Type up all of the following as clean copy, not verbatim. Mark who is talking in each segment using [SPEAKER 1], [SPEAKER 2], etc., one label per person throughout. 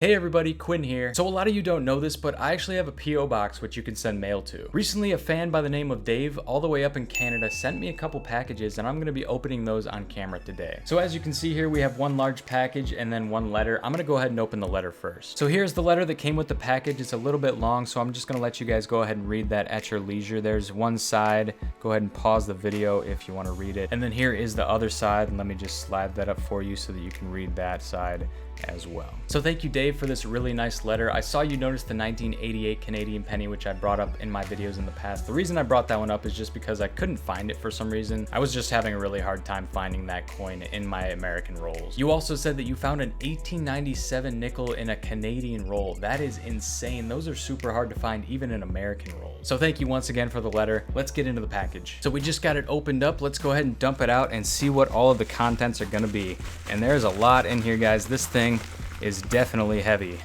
[SPEAKER 1] Hey everybody, Quin here. So a lot of you don't know this, but I actually have a P.O. box which you can send mail to. Recently, a fan by the name of Dave, all the way up in Canada, sent me a couple packages and I'm gonna be opening those on camera today. So as you can see here, we have one large package and then one letter. I'm gonna go ahead and open the letter first. So here's the letter that came with the package. It's a little bit long, so I'm just gonna let you guys go ahead and read that at your leisure. There's one side. Go ahead and pause the video if you wanna read it. And then here is the other side, and let me just slide that up for you so that you can read that side as well. So thank you, Dave, for this really nice letter. I saw you notice the 1988 Canadian penny, which I brought up in my videos in the past. The reason I brought that one up is just because I couldn't find it for some reason. I was just having a really hard time finding that coin in my American rolls. You also said that you found an 1897 nickel in a Canadian roll. That is insane. Those are super hard to find even in American rolls. So thank you once again for the letter. Let's get into the package. So we just got it opened up. Let's go ahead and dump it out and see what all of the contents are gonna be. And there's a lot in here, guys. This thing is definitely heavy.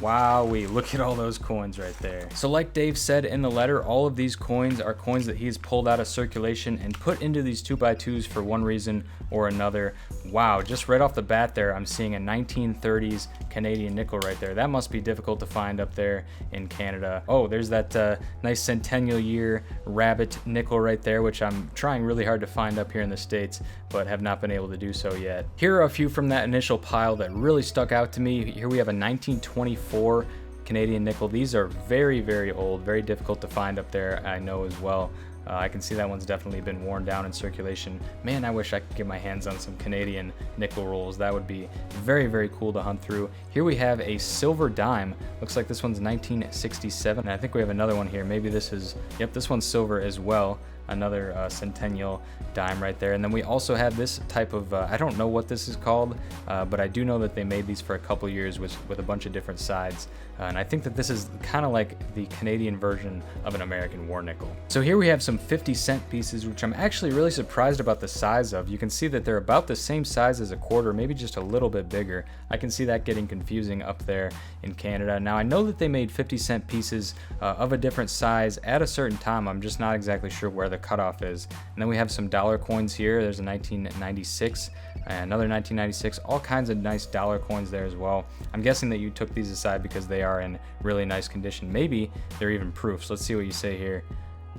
[SPEAKER 1] Wowee, look at all those coins right there. So like Dave said in the letter, all of these coins are coins that he's pulled out of circulation and put into these 2x2s for one reason or another. Wow, just right off the bat there, I'm seeing a 1930s Canadian nickel right there. That must be difficult to find up there in Canada. Oh, there's that nice centennial year rabbit nickel right there, which I'm trying really hard to find up here in the States, but have not been able to do so yet. Here are a few from that initial pile that really stuck out to me. Here we have a 1924 Canadian nickel. These are very, very old, very difficult to find up there, I know as well. I can see that one's definitely been worn down in circulation. Man, I wish I could get my hands on some Canadian nickel rolls. That would be very, very cool to hunt through. Here we have a silver dime. Looks like this one's 1967. And I think we have another one here. Maybe this is, yep, this one's silver as well. Another centennial dime right there. And then we also have this type of, I don't know what this is called, but I do know that they made these for a couple years with a bunch of different sides. And I think that this is kind of like the Canadian version of an American war nickel. So here we have some 50-cent pieces, which I'm actually really surprised about the size of. You can see that they're about the same size as a quarter, maybe just a little bit bigger. I can see that getting confusing up there in Canada. Now I know that they made 50-cent pieces of a different size at a certain time. I'm just not exactly sure where the cutoff is. And then we have some dollar coins here. There's a 1996, another 1996, all kinds of nice dollar coins there as well. I'm guessing that you took these aside because they are in really nice condition. Maybe they're even proofs. Let's see what you say here.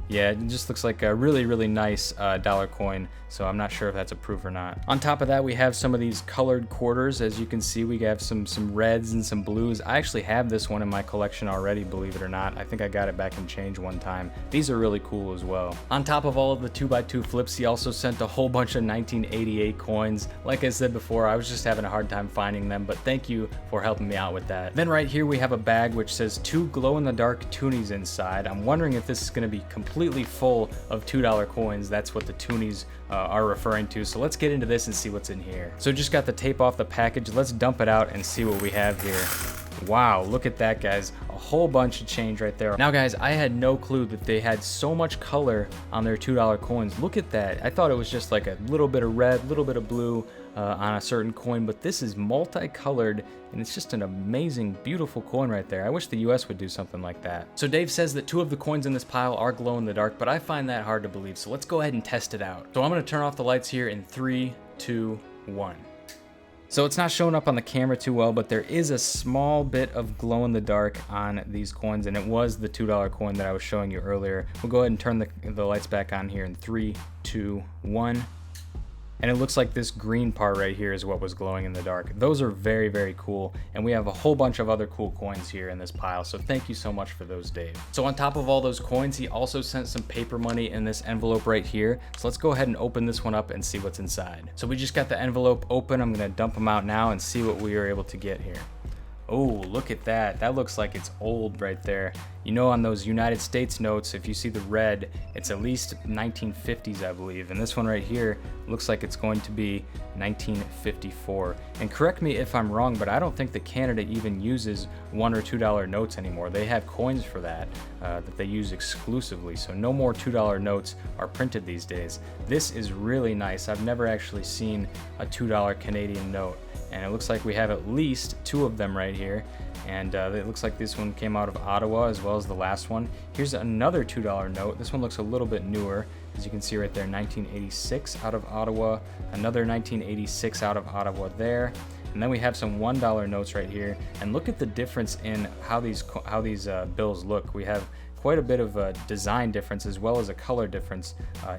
[SPEAKER 1] Yeah, it just looks like a really, really nice dollar coin, so I'm not sure if that's a proof or not. On top of that, we have some of these colored quarters. As you can see, we have some reds and some blues. I actually have this one in my collection already, believe it or not. I think I got it back in change one time. These are really cool as well. On top of all of the 2x2 flips, he also sent a whole bunch of 1988 coins. Like I said before, I was just having a hard time finding them, but thank you for helping me out with that. Then right here, we have a bag which says 2 glow-in-the-dark toonies inside. I'm wondering if this is gonna be completely full of $2 coins. That's what the toonies are referring to. So let's get into this and see what's in here. So just got the tape off the package. Let's dump it out and see what we have here. Wow, look at that, guys. A whole bunch of change right there. Now, guys, I had no clue that they had so much color on their $2 coins. Look at that. I thought it was just like a little bit of red, little bit of blue on a certain coin, but this is multicolored, and it's just an amazing, beautiful coin right there. I wish the US would do something like that. So Dave says that 2 of the coins in this pile are glow in the dark, but I find that hard to believe, so let's go ahead and test it out. So I'm gonna turn off the lights here in 3, 2, 1. So it's not showing up on the camera too well, but there is a small bit of glow in the dark on these coins, and it was the $2 coin that I was showing you earlier. We'll go ahead and turn the lights back on here in 3, 2, 1. And it looks like this green part right here is what was glowing in the dark. Those are very, very cool. And we have a whole bunch of other cool coins here in this pile. So thank you so much for those, Dave. So on top of all those coins, he also sent some paper money in this envelope right here. So let's go ahead and open this one up and see what's inside. So we just got the envelope open. I'm gonna dump them out now and see what we were able to get here. Oh, look at that. That looks like it's old right there. You know, on those United States notes, if you see the red, it's at least 1950s, I believe. And this one right here looks like it's going to be 1954. And correct me if I'm wrong, but I don't think that Canada even uses $1 or $2 notes anymore. They have coins for that, that they use exclusively. So no more $2 notes are printed these days. This is really nice. I've never actually seen a $2 Canadian note. And it looks like we have at least 2 of them right here. And it looks like this one came out of Ottawa as well as the last one. Here's another $2 note. This one looks a little bit newer. As you can see right there, 1986 out of Ottawa. Another 1986 out of Ottawa there. And then we have some $1 notes right here, and look at the difference in how these bills look. We have quite a bit of a design difference as well as a color difference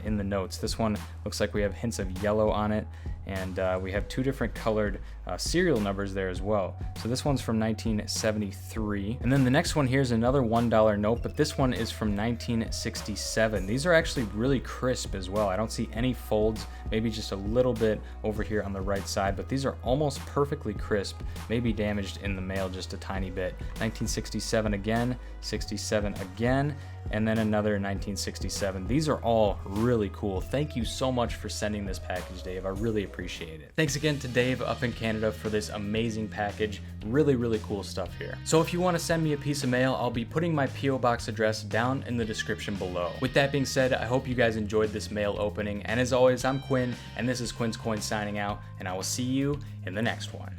[SPEAKER 1] in the notes. This one looks like we have hints of yellow on it, and we have 2 different colored serial numbers there as well. So this one's from 1973. And then the next one here is another $1 note, but this one is from 1967. These are actually really crisp as well. I don't see any folds, maybe just a little bit over here on the right side, but these are almost perfectly crisp, maybe damaged in the mail just a tiny bit. 1967 again, 67 again, and then another 1967. These are all really cool. Thank you so much for sending this package, Dave. I really appreciate it. Thanks again to Dave up in Canada for this amazing package. Really, really cool stuff here. So if you want to send me a piece of mail, I'll be putting my P.O. Box address down in the description below. With that being said, I hope you guys enjoyed this mail opening. And as always, I'm Quinn, and this is Quin's Coins signing out, and I will see you in the next one.